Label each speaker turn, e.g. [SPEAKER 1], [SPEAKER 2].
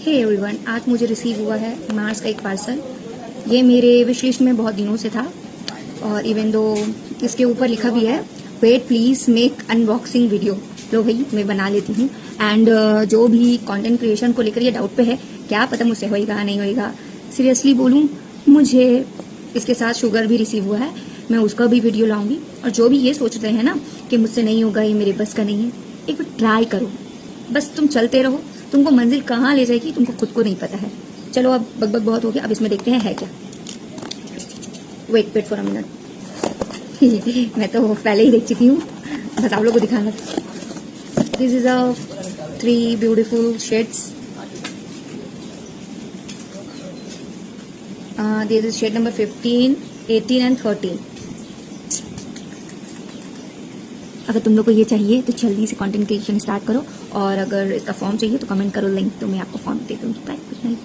[SPEAKER 1] Hey everyone, आज मुझे receive हुआ है मार्स का एक पार्सल। ये मेरे विश लिस्ट में बहुत दिनों से था और इवन दो इसके ऊपर लिखा भी है wait please make unboxing video. लो भाई, मैं बना लेती हूँ। एंड जो भी कंटेंट क्रिएशन को लेकर ये डाउट पे है, क्या पता मुझसे होएगा नहीं होएगा। सीरियसली बोलूँ, मुझे इसके साथ शुगर भी रिसीव हुआ है, मैं उसका भी वीडियो लाऊंगी। और जो भी ये सोच रहे हैं ना कि मुझसे नहीं होगा, ये मेरे बस का नहीं है, एक बार ट्राई करो। बस तुम चलते रहो, तुमको मंजिल कहाँ ले जाएगी तुमको खुद को नहीं पता है। चलो अब बकबक बहुत हो गया, अब इसमें देखते हैं है क्या। Wait for a minute. मैं तो पहले ही देख चुकी हूँ, बस आप लोग को दिखाना। This is a 3 beautiful shades. This is shade number 15, 18 and 13। अगर तुम लोग को ये चाहिए तो जल्दी से कंटेंट क्रिएशन स्टार्ट करो, और अगर इसका फॉर्म चाहिए तो कमेंट करो, लिंक तो मैं आपको फॉर्म दे दूँगी। Bye, good night.